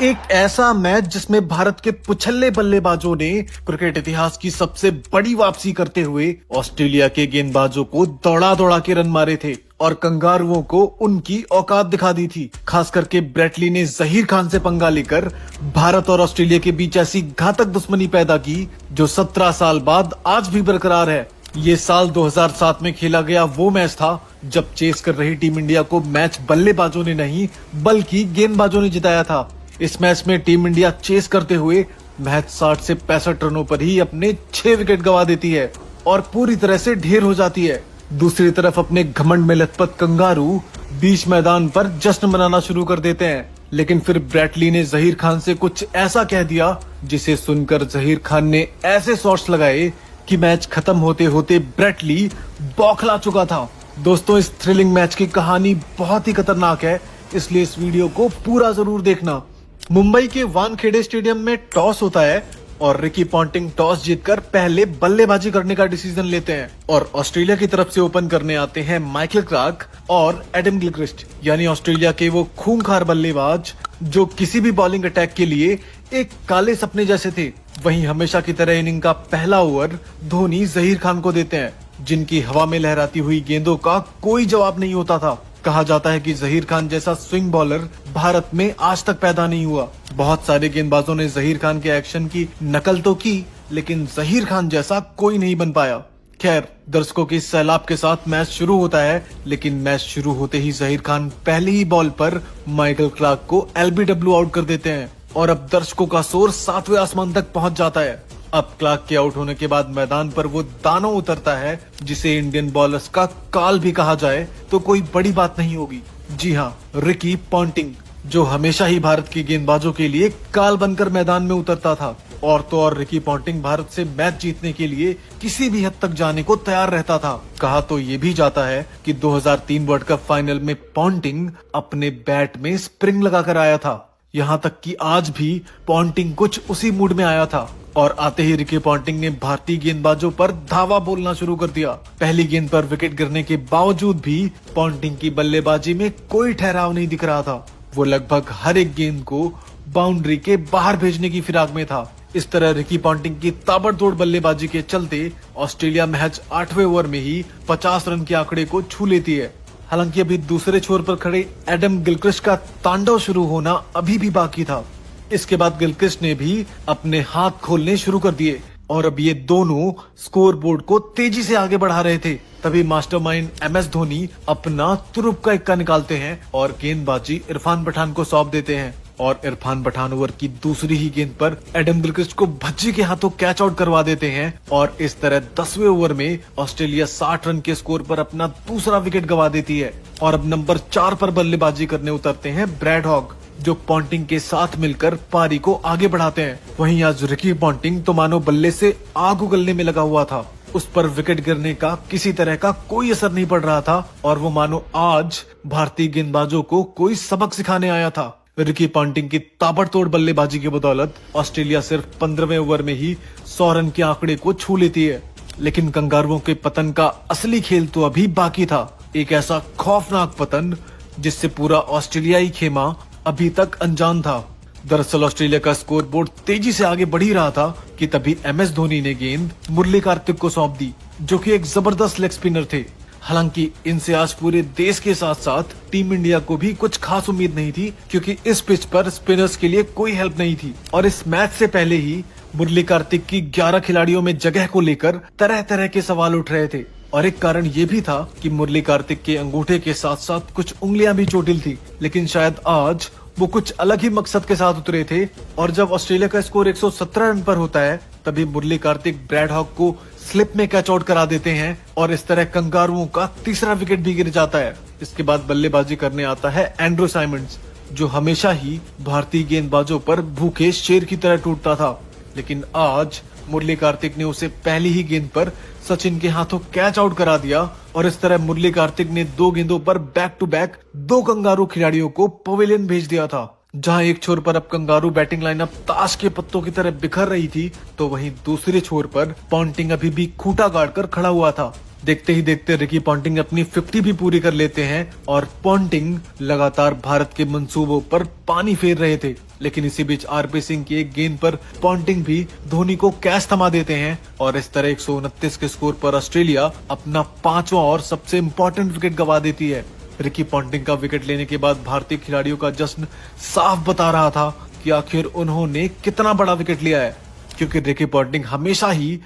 एक ऐसा मैच जिसमें भारत के पुछल्ले बल्लेबाजों ने क्रिकेट इतिहास की सबसे बड़ी वापसी करते हुए ऑस्ट्रेलिया के गेंदबाजों को दौड़ा दौड़ा के रन मारे थे और कंगारुओं को उनकी औकात दिखा दी थी। खास करके ब्रेट ली ने जहीर खान से पंगा लेकर भारत और ऑस्ट्रेलिया के बीच ऐसी घातक दुश्मनी पैदा की जो 17 साल बाद आज भी बरकरार है। ये साल 2007 में खेला गया वो मैच था जब चेस कर रही टीम इंडिया को मैच बल्लेबाजों ने नहीं बल्कि गेंदबाजों ने जिताया था। इस मैच में टीम इंडिया चेस करते हुए महज 60 से 65 रनों पर ही अपने 6 विकेट गंवा देती है और पूरी तरह से ढेर हो जाती है। दूसरी तरफ अपने घमंड में लथपथ कंगारू बीच मैदान पर जश्न मनाना शुरू कर देते हैं, लेकिन फिर ब्रेट ली ने जहीर खान से कुछ ऐसा कह दिया जिसे सुनकर जहीर खान ने ऐसे शॉट्स लगाए कि मैच खत्म होते होते ब्रेट ली बौखला चुका था। दोस्तों, इस थ्रिलिंग मैच की कहानी बहुत ही खतरनाक है, इसलिए इस वीडियो को पूरा जरूर देखना। मुंबई के वानखेड़े स्टेडियम में टॉस होता है और रिकी पॉन्टिंग टॉस जीतकर पहले बल्लेबाजी करने का डिसीजन लेते हैं और ऑस्ट्रेलिया की तरफ से ओपन करने आते हैं माइकल क्लार्क और एडम गिलक्रिस्ट, यानी ऑस्ट्रेलिया के वो खूंखार बल्लेबाज जो किसी भी बॉलिंग अटैक के लिए एक काले सपने जैसे थे। वहीं हमेशा की तरह इनिंग का पहला ओवर धोनी जहीर खान को देते हैं, जिनकी हवा में लहराती हुई गेंदों का कोई जवाब नहीं होता था। कहा जाता है कि जहीर खान जैसा स्विंग बॉलर भारत में आज तक पैदा नहीं हुआ। बहुत सारे गेंदबाजों ने जहीर खान के एक्शन की नकल तो की, लेकिन जहीर खान जैसा कोई नहीं बन पाया। खैर, दर्शकों के सैलाब के साथ मैच शुरू होता है, लेकिन मैच शुरू होते ही जहीर खान पहली ही बॉल पर माइकल क्लार्क को एलबीडब्ल्यू आउट कर देते हैं और अब दर्शकों का शोर 7वें आसमान तक पहुंच जाता है। अब क्लार्क के आउट होने के बाद मैदान पर वो दानव उतरता है जिसे इंडियन बॉलर्स का काल भी कहा जाए तो कोई बड़ी बात नहीं होगी। जी हाँ, रिकी पॉन्टिंग, जो हमेशा ही भारत के गेंदबाजों के लिए काल बनकर मैदान में उतरता था। और तो और रिकी पॉन्टिंग भारत से मैच जीतने के लिए किसी भी हद तक जाने को तैयार रहता था। कहा तो ये भी जाता है कि 2003 वर्ल्ड कप फाइनल में पॉन्टिंग अपने बैट में स्प्रिंग लगाकर आया था। यहाँ तक कि आज भी पॉन्टिंग कुछ उसी मूड में आया था और आते ही रिकी पॉन्टिंग ने भारतीय गेंदबाजों पर धावा बोलना शुरू कर दिया। पहली गेंद पर विकेट गिरने के बावजूद भी पॉन्टिंग की बल्लेबाजी में कोई ठहराव नहीं दिख रहा था। वो लगभग हर एक गेंद को बाउंड्री के बाहर भेजने की फिराक में था। इस तरह रिकी पॉन्टिंग की ताबड़तोड़ बल्लेबाजी के चलते ऑस्ट्रेलिया महज 8वें ओवर में ही 50 रन के आंकड़े को छू लेती है। हालांकि अभी दूसरे छोर पर खड़े एडम गिलक्रिस्ट का तांडव शुरू होना अभी भी बाकी था। इसके बाद गिलक्रिस्ट ने भी अपने हाथ खोलने शुरू कर दिए और अब ये दोनों स्कोर बोर्ड को तेजी से आगे बढ़ा रहे थे। तभी मास्टरमाइंड MS धोनी अपना तुरुप का इक्का निकालते हैं और गेंदबाजी इरफान पठान को सौंप देते हैं और इरफान पठान ओवर की दूसरी ही गेंद पर एडम गिलक्रिस्ट को भज्जी के हाथों कैच आउट करवा देते हैं और इस तरह 10वें ओवर में ऑस्ट्रेलिया 60 रन के स्कोर पर अपना दूसरा विकेट गंवा देती है और अब नंबर 4 पर बल्लेबाजी करने उतरते हैं ब्रैड हॉग, जो पॉन्टिंग के साथ मिलकर पारी को आगे बढ़ाते हैं। वहीं आज रिकी पॉन्टिंग तो मानो बल्ले से आग उगलने में लगा हुआ था। उस पर विकेट गिरने का किसी तरह का कोई असर नहीं पड़ रहा था और वो मानो आज भारतीय गेंदबाजों को कोई सबक सिखाने आया था। रिकी पॉन्टिंग की ताबड़तोड़ बल्लेबाजी की बदौलत ऑस्ट्रेलिया सिर्फ 15वें ओवर में ही 100 रन के आंकड़े को छू लेती है, लेकिन कंगारुओं के पतन का असली खेल तो अभी बाकी था। एक ऐसा खौफनाक पतन जिससे पूरा ऑस्ट्रेलियाई खेमा अभी तक अनजान था। दरअसल ऑस्ट्रेलिया का स्कोर बोर्ड तेजी से आगे बढ़ ही रहा था कि तभी MS धोनी ने गेंद मुरली कार्तिक को सौंप दी, जो कि एक जबरदस्त लेग स्पिनर थे। हालांकि इनसे आज पूरे देश के साथ साथ टीम इंडिया को भी कुछ खास उम्मीद नहीं थी, क्योंकि इस पिच पर स्पिनर्स के लिए कोई हेल्प नहीं थी और इस मैच से पहले ही मुरली कार्तिक की 11 खिलाड़ियों में जगह को लेकर तरह तरह के सवाल उठ रहे थे और एक कारण ये भी था कि मुरली कार्तिक के अंगूठे के साथ साथ कुछ उंगलियां भी चोटिल थी। लेकिन शायद आज वो कुछ अलग ही मकसद के साथ उतरे थे और जब ऑस्ट्रेलिया का स्कोर 117 रन पर होता है तभी मुरली कार्तिक ब्रैड हॉग को स्लिप में कैच आउट करा देते हैं और इस तरह कंगारुओं का तीसरा विकेट भी गिर जाता है। इसके बाद बल्लेबाजी करने आता है एंड्रू साइमंड्स, जो हमेशा ही भारतीय गेंदबाजों पर भूखे शेर की तरह टूटता था, लेकिन आज मुरली कार्तिक ने उसे पहली ही गेंद पर सचिन के हाथों कैच आउट करा दिया और इस तरह मुरली कार्तिक ने 2 गेंदों पर बैक टू बैक 2 कंगारू खिलाड़ियों को पवेलियन भेज दिया था। जहां एक छोर पर अब कंगारू बैटिंग लाइनअप ताश के पत्तों की तरह बिखर रही थी, तो वहीं दूसरे छोर पर पॉन्टिंग अभी भी खूंटा गाड़ कर खड़ा हुआ था। देखते ही देखते रिकी पॉन्टिंग अपनी 50 भी पूरी कर लेते हैं और पॉन्टिंग लगातार भारत के मंसूबों पर पानी फेर रहे थे। लेकिन इसी बीच आरपी सिंह की एक गेंद पर पॉन्टिंग भी धोनी को कैच थमा देते हैं और इस तरह 129 के स्कोर पर ऑस्ट्रेलिया अपना 5वां और सबसे इम्पोर्टेंट विकेट गवा देती है। रिकी पॉन्टिंग का विकेट लेने के बाद भारतीय खिलाड़ियों का जश्न साफ बता रहा था कि आखिर उन्होंने कितना बड़ा विकेट लिया है, क्योंकि रिकी पॉन्टिंग हमेशा ही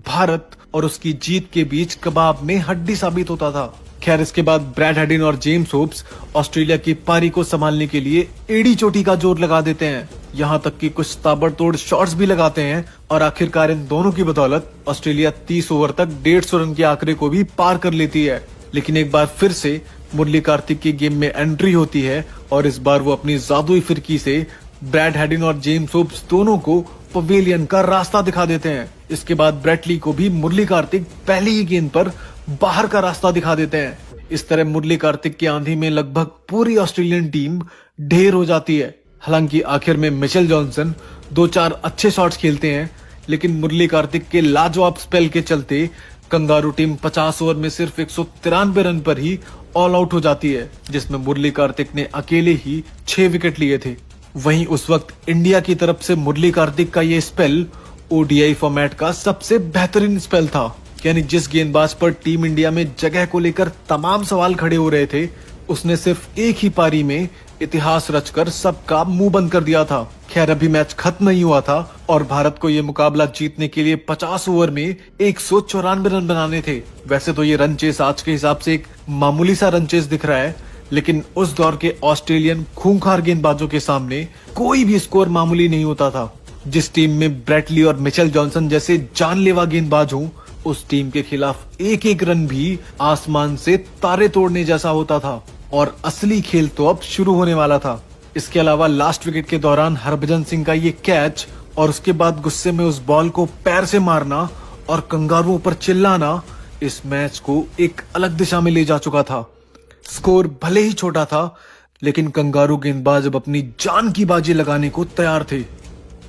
भारत और उसकी जीत के बीच कबाब में हड्डी साबित होता था। खैर, इसके बाद ब्रैड हेडिन और जेम्स होप्स ऑस्ट्रेलिया की पारी को संभालने के लिए एड़ी चोटी का जोर लगा देते हैं। यहाँ तक कि कुछ ताबड़तोड़ शॉट्स भी लगाते हैं और आखिरकार इन दोनों की बदौलत ऑस्ट्रेलिया 30 ओवर तक 150 रन के आंकड़े को भी पार कर लेती है। लेकिन एक बार फिर से मुरली कार्तिक की गेम में एंट्री होती है और इस बार वो अपनी जादुई फिरकी से ब्रैड हेडिन और जेम्स होप्स दोनों को पवेलियन का रास्ता दिखा देते हैं। इसके बाद ब्रेटली को भी मुरली कार्तिक पहली ही गेंद पर बाहर का रास्ता दिखा देते हैं। इस तरह मुरली कार्तिक की आंधी में लगभग पूरी ऑस्ट्रेलियन टीम ढेर हो जाती है। हालांकि आखिर में मिचेल जॉनसन 2-4 अच्छे शॉट्स खेलते हैं, लेकिन मुरली कार्तिक के लाजवाब स्पेल के चलते कंगारू टीम 50 ओवर में सिर्फ 193 रन पर ही ऑल आउट हो जाती है, जिसमें मुरली कार्तिक ने अकेले ही 6 विकेट लिए थे। वहीं उस वक्त इंडिया की तरफ से मुरली कार्तिक का ये स्पेल ओडीआई फॉर्मेट का सबसे बेहतरीन स्पेल था। यानी जिस गेंदबाज पर टीम इंडिया में जगह को लेकर तमाम सवाल खड़े हो रहे थे, उसने सिर्फ एक ही पारी में इतिहास रचकर सबका मुंह बंद कर दिया था। खैर, अभी मैच खत्म नहीं हुआ था और भारत को ये मुकाबला जीतने के लिए 50 ओवर में 194 रन बनाने थे। वैसे तो ये रन चेस आज के हिसाब से एक मामूली सा रन चेस दिख रहा है, लेकिन उस दौर के ऑस्ट्रेलियन खूंखार गेंदबाजों के सामने कोई भी स्कोर मामूली नहीं होता था। जिस टीम में ब्रेटली और मिचेल जॉनसन जैसे जानलेवा गेंदबाज हों, उस टीम के खिलाफ एक एक रन भी आसमान से तारे तोड़ने जैसा होता था। और असली खेल तो अब शुरू होने वाला था। इसके अलावा लास्ट विकेट के दौरान हरभजन सिंह का ये कैच और उसके बाद गुस्से में उस बॉल को पैर से मारना और कंगारुओं पर चिल्लाना इस मैच को एक अलग दिशा में ले जा चुका था। स्कोर भले ही छोटा था, लेकिन कंगारू गेंदबाज अब अपनी जान की बाजी लगाने को तैयार थे।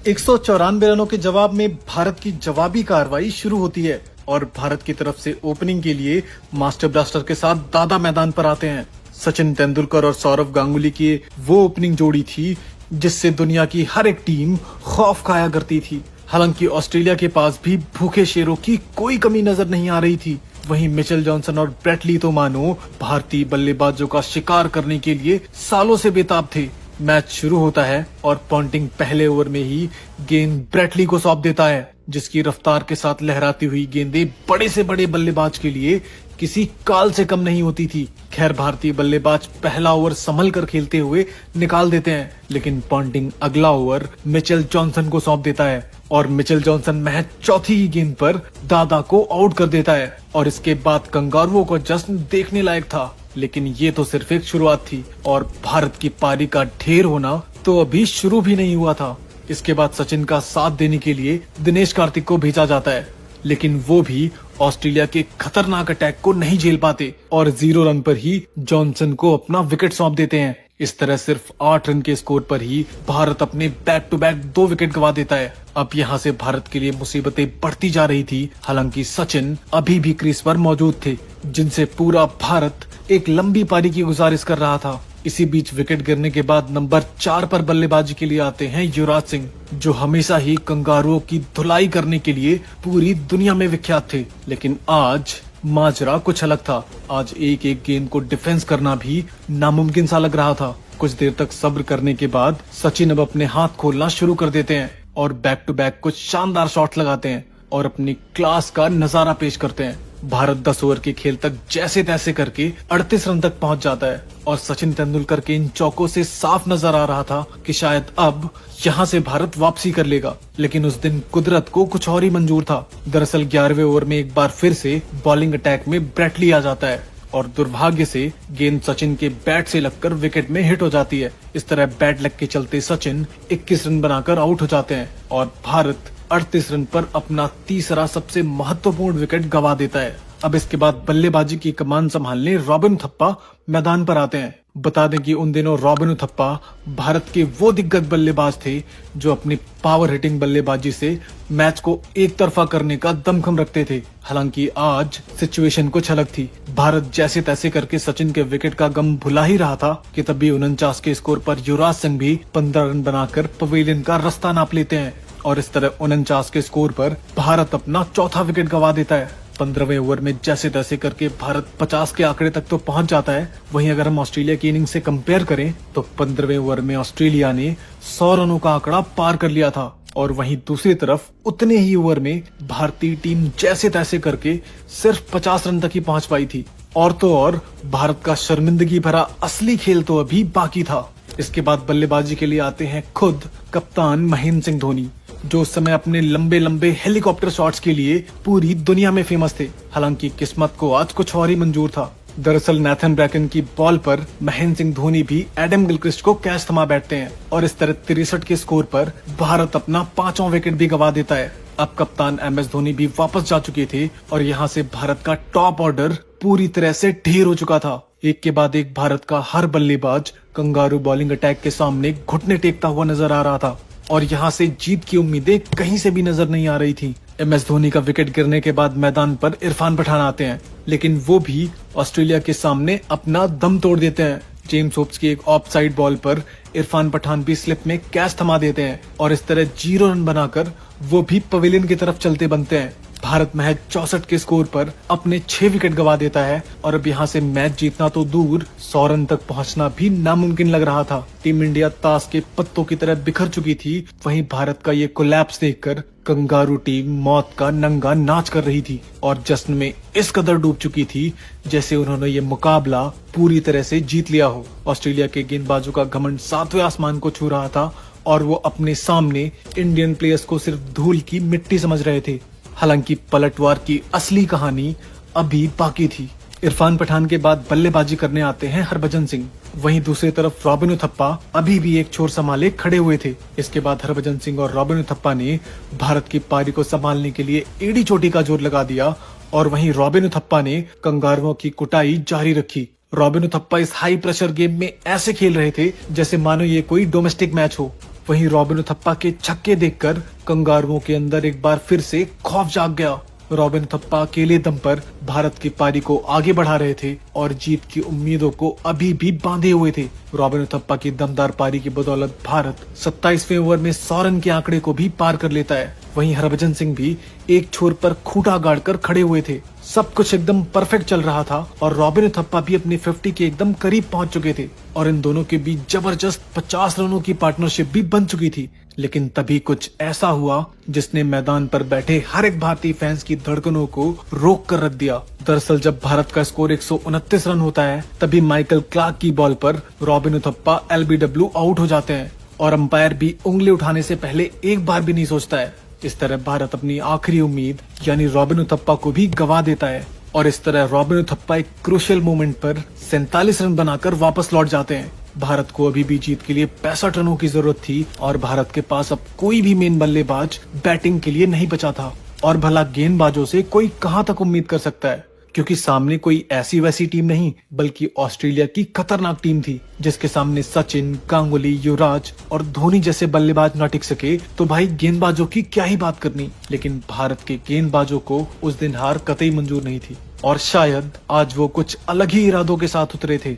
194 रनों के जवाब में भारत की जवाबी कार्रवाई शुरू होती है और भारत की तरफ से ओपनिंग के लिए मास्टर ब्लास्टर के साथ दादा मैदान पर आते हैं। सचिन तेंदुलकर और सौरव गांगुली की वो ओपनिंग जोड़ी थी जिससे दुनिया की हर एक टीम खौफ खाया करती थी। हालांकि ऑस्ट्रेलिया के पास भी भूखे शेरों की कोई कमी नजर नहीं आ रही थी। वहीं मिचेल जॉनसन और ब्रेटली तो मानो भारतीय बल्लेबाजों का शिकार करने के लिए सालों से बेताब थे। मैच शुरू होता है और पॉन्टिंग पहले ओवर में ही गेंद ब्रेटली को सौंप देता है, जिसकी रफ्तार के साथ लहराती हुई गेंदें बड़े से बड़े बल्लेबाज के लिए किसी काल से कम नहीं होती थी। खैर, भारतीय बल्लेबाज पहला ओवर संभल कर खेलते हुए निकाल देते हैं, लेकिन पॉन्टिंग अगला ओवर मिचेल जॉनसन को सौंप देता है और मिचेल जॉनसन महज चौथी ही गेंद पर दादा को आउट कर देता है। और इसके बाद कंगारुओं का जश्न देखने लायक था। लेकिन ये तो सिर्फ एक शुरुआत थी और भारत की पारी का ढेर होना तो अभी शुरू भी नहीं हुआ था। इसके बाद सचिन का साथ देने के लिए दिनेश कार्तिक को भेजा जाता है, लेकिन वो भी ऑस्ट्रेलिया के खतरनाक अटैक को नहीं झेल पाते और 0 रन पर ही जॉनसन को अपना विकेट सौंप देते हैं। इस तरह सिर्फ 8 रन के स्कोर पर ही भारत अपने बैक टू बैक 2 विकेट गवा देता है। अब यहाँ से भारत के लिए मुसीबतें बढ़ती जा रही थी। हालांकि सचिन अभी भी क्रीज पर मौजूद थे, जिनसे पूरा भारत एक लंबी पारी की गुजारिश कर रहा था। इसी बीच विकेट गिरने के बाद नंबर 4 पर बल्लेबाजी के लिए आते हैं युवराज सिंह, जो हमेशा ही कंगारुओं की धुलाई करने के लिए पूरी दुनिया में विख्यात थे। लेकिन आज माजरा कुछ अलग था। आज एक एक गेंद को डिफेंस करना भी नामुमकिन सा लग रहा था। कुछ देर तक सब्र करने के बाद सचिन अब अपने हाथ खोलना शुरू कर देते हैं और बैक टू बैक कुछ शानदार शॉट लगाते हैं और अपनी क्लास का नजारा पेश करते हैं। भारत 10 ओवर के खेल तक जैसे तैसे करके 38 रन तक पहुंच जाता है और सचिन तेंदुलकर के इन चौकों से साफ नजर आ रहा था कि शायद अब यहाँ से भारत वापसी कर लेगा। लेकिन उस दिन कुदरत को कुछ और ही मंजूर था। दरअसल 11वें ओवर में एक बार फिर से बॉलिंग अटैक में ब्रेटली आ जाता है और दुर्भाग्य से गेंद सचिन के बैट से लगकर विकेट में हिट हो जाती है। इस तरह बैट लग के चलते सचिन 21 रन बनाकर आउट हो जाते हैं और भारत 38 रन पर अपना तीसरा सबसे महत्वपूर्ण विकेट गवा देता है। अब इसके बाद बल्लेबाजी की कमान संभालने रॉबिन थप्पा मैदान पर आते हैं बता दें कि उन दिनों रॉबिन उथप्पा भारत के वो दिग्गज बल्लेबाज थे जो अपनी पावर हिटिंग बल्लेबाजी से मैच को एक तरफा करने का दमखम रखते थे। हालांकि आज सिचुएशन कुछ अलग थी। भारत जैसे तैसे करके सचिन के विकेट का गम भुला ही रहा था कि तभी 49 के स्कोर पर युवराज सिंह भी 15 रन बनाकर पवेलियन का रास्ता नाप लेते हैं और इस तरह 49 के स्कोर पर भारत अपना चौथा विकेट गंवा देता है। 15वें ओवर में जैसे तैसे करके भारत 50 के आंकड़े तक तो पहुंच जाता है। वहीं अगर हम ऑस्ट्रेलिया की इनिंग से कंपेयर करें तो 15वें ओवर में ऑस्ट्रेलिया ने 100 रनों का आंकड़ा पार कर लिया था और वहीं दूसरी तरफ उतने ही ओवर में भारतीय टीम जैसे तैसे करके सिर्फ 50 रन तक ही पहुंच पाई थी। और तो और भारत का शर्मिंदगी भरा असली खेल तो अभी बाकी था। इसके बाद बल्लेबाजी के लिए आते हैं खुद कप्तान महेंद्र सिंह धोनी, जो उस समय अपने लंबे लंबे हेलीकॉप्टर शॉट्स के लिए पूरी दुनिया में फेमस थे। हालांकि किस्मत को आज कुछ और ही मंजूर था। दरअसल नेथन ब्रैकन की बॉल पर महेंद्र सिंह धोनी भी एडम गिलक्रिस्ट को कैच थमा बैठते हैं और इस तरह 63 के स्कोर पर भारत अपना 5वां विकेट भी गंवा देता है। अब कप्तान MS धोनी भी वापस जा चुके थे और यहाँ से भारत का टॉप ऑर्डर पूरी तरह से ढेर हो चुका था। एक के बाद एक भारत का हर बल्लेबाज कंगारू बॉलिंग अटैक के सामने घुटने टेकता हुआ नजर आ रहा था और यहाँ से जीत की उम्मीदें कहीं से भी नजर नहीं आ रही थी। MS धोनी का विकेट गिरने के बाद मैदान पर इरफान पठान आते हैं, लेकिन वो भी ऑस्ट्रेलिया के सामने अपना दम तोड़ देते हैं। जेम्स होप्स की एक ऑफ साइड बॉल पर इरफान पठान भी स्लिप में कैच थमा देते हैं और इस तरह 0 रन बनाकर वो भी पवेलियन की तरफ चलते बनते हैं। भारत महज 64 के स्कोर पर अपने 6 विकेट गंवा देता है और अब यहाँ से मैच जीतना तो दूर 100 रन तक पहुँचना भी नामुमकिन लग रहा था। टीम इंडिया ताश के पत्तों की तरह बिखर चुकी थी। वहीं भारत का ये कोलैप्स देखकर कंगारू टीम मौत का नंगा नाच कर रही थी और जश्न में इस कदर डूब चुकी थी जैसे उन्होंने ये मुकाबला पूरी तरह से जीत लिया हो। ऑस्ट्रेलिया के गेंदबाजों का घमंड 7वें आसमान को छू रहा था और वो अपने सामने इंडियन प्लेयर्स को सिर्फ धूल की मिट्टी समझ रहे थे। हालांकि पलटवार की असली कहानी अभी बाकी थी। इरफान पठान के बाद बल्लेबाजी करने आते हैं हरभजन सिंह। वहीं दूसरी तरफ रॉबिन उथप्पा अभी भी एक छोर संभाले खड़े हुए थे। इसके बाद हरभजन सिंह और रॉबिन उथप्पा ने भारत की पारी को संभालने के लिए एड़ी चोटी का जोर लगा दिया और वहीं रॉबिन उथप्पा ने कंगारुओं की कुटाई जारी रखी। रॉबिन उथप्पा इस हाई प्रेशर गेम में ऐसे खेल रहे थे जैसे मानो ये कोई डोमेस्टिक मैच हो। वहीं रॉबिन उथप्पा के छक्के देखकर कंगारुओं के अंदर एक बार फिर से खौफ जाग गया। रॉबिन उथप्पा अकेले दम पर भारत की पारी को आगे बढ़ा रहे थे और जीत की उम्मीदों को अभी भी बांधे हुए थे। रॉबिन उथप्पा की दमदार पारी की बदौलत भारत 27वें ओवर में 100 रन के आंकड़े को भी पार कर लेता है। वहीं हरभजन सिंह भी एक छोर पर खूंटा गाड़कर खड़े हुए थे। सब कुछ एकदम परफेक्ट चल रहा था और रॉबिन उथप्पा भी अपने 50 के एकदम करीब पहुंच चुके थे और इन दोनों के बीच जबरदस्त 50 रनों की पार्टनरशिप भी बन चुकी थी। लेकिन तभी कुछ ऐसा हुआ जिसने मैदान पर बैठे हर एक भारतीय फैंस की धड़कनों को रोक कर रख दिया। दरअसल जब भारत का स्कोर 129 रन होता है तभी माइकल क्लार्क की बॉल पर रॉबिन उथप्पा LBW आउट हो जाते हैं और अंपायर भी उंगली उठाने से पहले एक बार भी नहीं सोचता है। इस तरह भारत अपनी आखिरी उम्मीद यानी रॉबिन उथप्पा को भी गंवा देता है और इस तरह रॉबिन उथप्पा एक क्रूशियल मोमेंट पर 47 रन बनाकर वापस लौट जाते हैं। भारत को अभी भी जीत के लिए 65 रनों की जरूरत थी और भारत के पास अब कोई भी मेन बल्लेबाज बैटिंग के लिए नहीं बचा था और भला गेंदबाजों से कोई कहां तक उम्मीद कर सकता है, क्योंकि सामने कोई ऐसी वैसी टीम नहीं बल्कि ऑस्ट्रेलिया की खतरनाक टीम थी जिसके सामने सचिन, गांगुली, युवराज और धोनी जैसे बल्लेबाज न टिक सके तो भाई गेंदबाजों की क्या ही बात करनी। लेकिन भारत के गेंदबाजों को उस दिन हार कतई मंजूर नहीं थी और शायद आज वो कुछ अलग ही इरादों के साथ उतरे थे।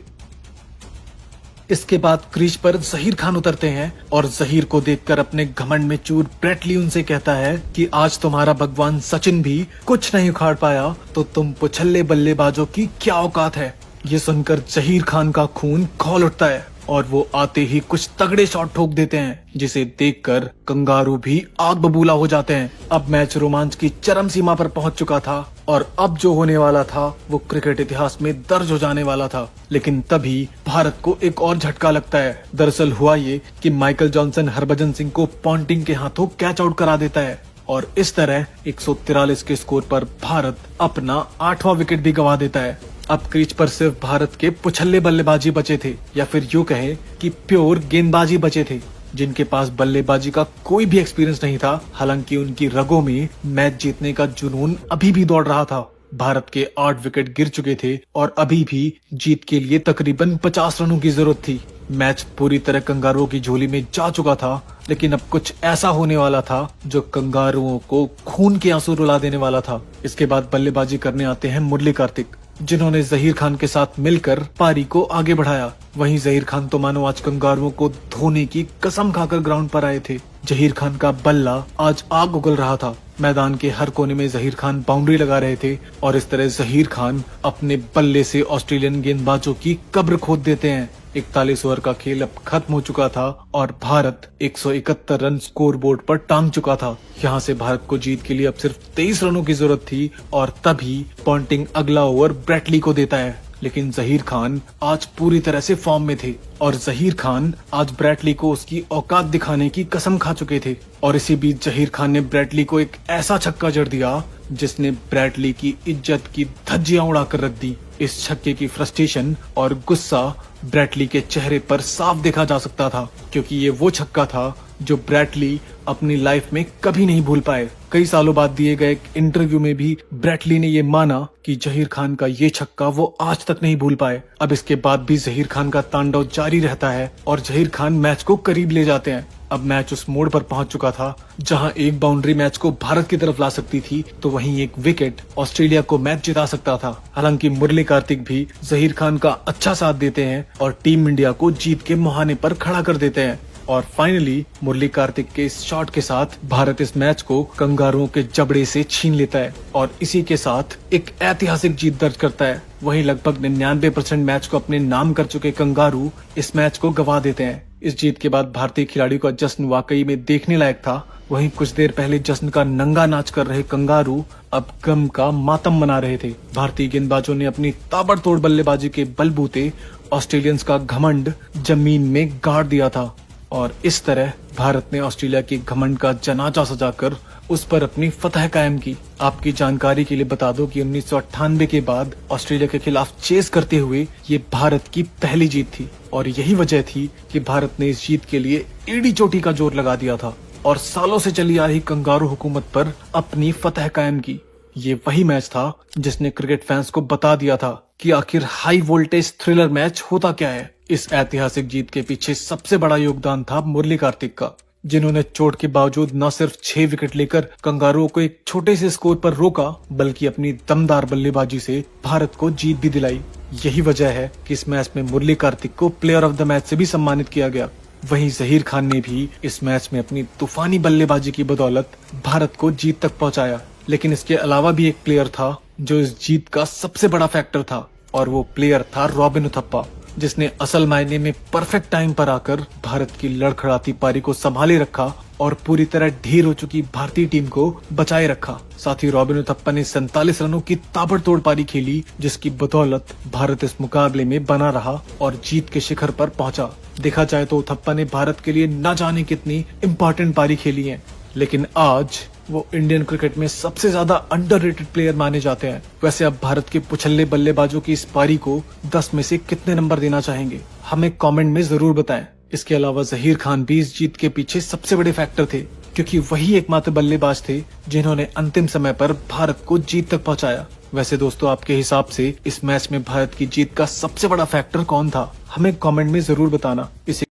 इसके बाद क्रीज पर जहीर खान उतरते हैं और जहीर को देखकर अपने घमंड में चूर ब्रेट ली उनसे कहता है कि आज तुम्हारा भगवान सचिन भी कुछ नहीं उखाड़ पाया तो तुम पुछल्ले बल्लेबाजों की क्या औकात है। ये सुनकर जहीर खान का खून खौल उठता है और वो आते ही कुछ तगड़े शॉट ठोक देते हैं जिसे देखकर कंगारू भी आग बबूला हो जाते हैं। अब मैच रोमांच की चरम सीमा पर पहुंच चुका था और अब जो होने वाला था वो क्रिकेट इतिहास में दर्ज हो जाने वाला था। लेकिन तभी भारत को एक और झटका लगता है। दरअसल हुआ ये कि माइकल जॉनसन हरभजन सिंह को पॉन्टिंग के हाथों कैच आउट करा देता है और इस तरह 143 के स्कोर पर भारत अपना 8वां विकेट भी गंवा देता है। अब क्रीज पर सिर्फ भारत के पुछल्ले बल्लेबाजी बचे थे या फिर यूं कहें कि प्योर गेंदबाजी बचे थे जिनके पास बल्लेबाजी का कोई भी एक्सपीरियंस नहीं था। हालांकि उनकी रगों में मैच जीतने का जुनून अभी भी दौड़ रहा था। भारत के 8 विकेट गिर चुके थे और अभी भी जीत के लिए तकरीबन 50 रनों की जरूरत थी। मैच पूरी तरह कंगारुओं की झोली में जा चुका था, लेकिन अब कुछ ऐसा होने वाला था जो कंगारुओं को खून के आंसू रुला देने वाला था। इसके बाद बल्लेबाजी करने आते हैं मुरली कार्तिक, जिन्होंने जहीर खान के साथ मिलकर पारी को आगे बढ़ाया। वहीं जहीर खान तो मानो आज कंगारुओं को धोने की कसम खाकर ग्राउंड पर आए थे। जहीर खान का बल्ला आज आग उगल रहा था। मैदान के हर कोने में जहीर खान बाउंड्री लगा रहे थे और इस तरह जहीर खान अपने बल्ले से ऑस्ट्रेलियन गेंदबाजों की कब्र खोद देते हैं। 41 ओवर का खेल अब खत्म हो चुका था और भारत 171 रन स्कोर बोर्ड पर टांग चुका था। यहाँ से भारत को जीत के लिए अब सिर्फ 23 रनों की जरूरत थी और तभी पॉन्टिंग अगला ओवर ब्रैटली को देता है। लेकिन जहीर खान आज पूरी तरह से फॉर्म में थे और जहीर खान आज ब्रैटली को उसकी औकात दिखाने की कसम खा चुके थे। और इसी बीच जहीर खान ने ब्रैटली को एक ऐसा छक्का जड़ दिया जिसने ब्रैटली की इज्जत की धज्जियां उड़ाकर रख दी। इस छक्के की फ्रस्ट्रेशन और गुस्सा ब्रैटली के चेहरे पर साफ देखा जा सकता था, क्योंकि ये वो छक्का था जो ब्रैटली अपनी लाइफ में कभी नहीं भूल पाए। कई सालों बाद दिए गए एक इंटरव्यू में भी ब्रैटली ने ये माना कि जहीर खान का ये छक्का वो आज तक नहीं भूल पाए। अब इसके बाद भी जहीर खान का तांडव जारी रहता है और जहीर खान मैच को करीब ले जाते हैं। अब मैच उस मोड़ पर पहुंच चुका था जहां एक बाउंड्री मैच को भारत की तरफ ला सकती थी तो वहीं एक विकेट ऑस्ट्रेलिया को मैच जिता सकता था। हालांकि मुरली कार्तिक भी जहीर खान का अच्छा साथ देते हैं और टीम इंडिया को जीत के मुहाने पर खड़ा कर देते हैं। और फाइनली मुरली कार्तिक के इस शॉट के साथ भारत इस मैच को कंगारुओं के जबड़े से छीन लेता है और इसी के साथ एक ऐतिहासिक जीत दर्ज करता है। वहीं लगभग 99% मैच को अपने नाम कर चुके कंगारू इस मैच को गंवा देते हैं। इस जीत के बाद भारतीय खिलाड़ियों का जश्न वाकई में देखने लायक था। वहीं कुछ देर पहले जश्न का नंगा नाच कर रहे कंगारू अब गम का मातम मना रहे थे। भारतीय गेंदबाजों ने अपनी ताबड़तोड़ बल्लेबाजी के बलबूते ऑस्ट्रेलियंस का घमंड जमीन में गाड़ दिया था और इस तरह भारत ने ऑस्ट्रेलिया के घमंड का जनाजा सजाकर उस पर अपनी फतह कायम की। आपकी जानकारी के लिए बता दो कि 1998 के बाद ऑस्ट्रेलिया के खिलाफ चेस करते हुए ये भारत की पहली जीत थी और यही वजह थी कि भारत ने इस जीत के लिए एड़ी चोटी का जोर लगा दिया था और सालों से चली आ रही कंगारू हुकूमत पर अपनी फतह कायम की। ये वही मैच था जिसने क्रिकेट फैंस को बता दिया था कि आखिर हाई वोल्टेज थ्रिलर मैच होता क्या है। इस ऐतिहासिक जीत के पीछे सबसे बड़ा योगदान था मुरली कार्तिक का, जिन्होंने चोट के बावजूद न सिर्फ 6 विकेट लेकर कंगारुओं को एक छोटे से स्कोर पर रोका बल्कि अपनी दमदार बल्लेबाजी से भारत को जीत भी दिलाई। यही वजह है कि इस मैच में मुरली कार्तिक को प्लेयर ऑफ द मैच से भी सम्मानित किया गया। वहीं जहीर खान ने भी इस मैच में अपनी तूफानी बल्लेबाजी की बदौलत भारत को जीत तक पहुंचाया। लेकिन इसके अलावा भी एक प्लेयर था जो इस जीत का सबसे बड़ा फैक्टर था और वो प्लेयर था रॉबिन उथप्पा, जिसने असल मायने में परफेक्ट टाइम पर आकर भारत की लड़खड़ाती पारी को संभाले रखा और पूरी तरह ढेर हो चुकी भारतीय टीम को बचाए रखा। साथ ही रॉबिन उथप्पा ने 47 रनों की ताबड़तोड़ पारी खेली, जिसकी बदौलत भारत इस मुकाबले में बना रहा और जीत के शिखर पर पहुंचा। देखा जाए तो उथप्पा ने भारत के लिए न जाने कितनी इम्पोर्टेंट पारी खेली है, लेकिन आज वो इंडियन क्रिकेट में सबसे ज्यादा अंडररेटेड प्लेयर माने जाते हैं। वैसे अब भारत के पुछल्ले बल्लेबाजों की इस पारी को 10 में से कितने नंबर देना चाहेंगे, हमें कमेंट में जरूर बताएं। इसके अलावा जहीर खान भी इस जीत के पीछे सबसे बड़े फैक्टर थे, क्योंकि वही एकमात्र बल्लेबाज थे जिन्होंने अंतिम समय पर भारत को जीत तक पहुंचाया। वैसे दोस्तों, आपके हिसाब से इस मैच में भारत की जीत का सबसे बड़ा फैक्टर कौन था, हमें कमेंट में जरूर बताना। इसे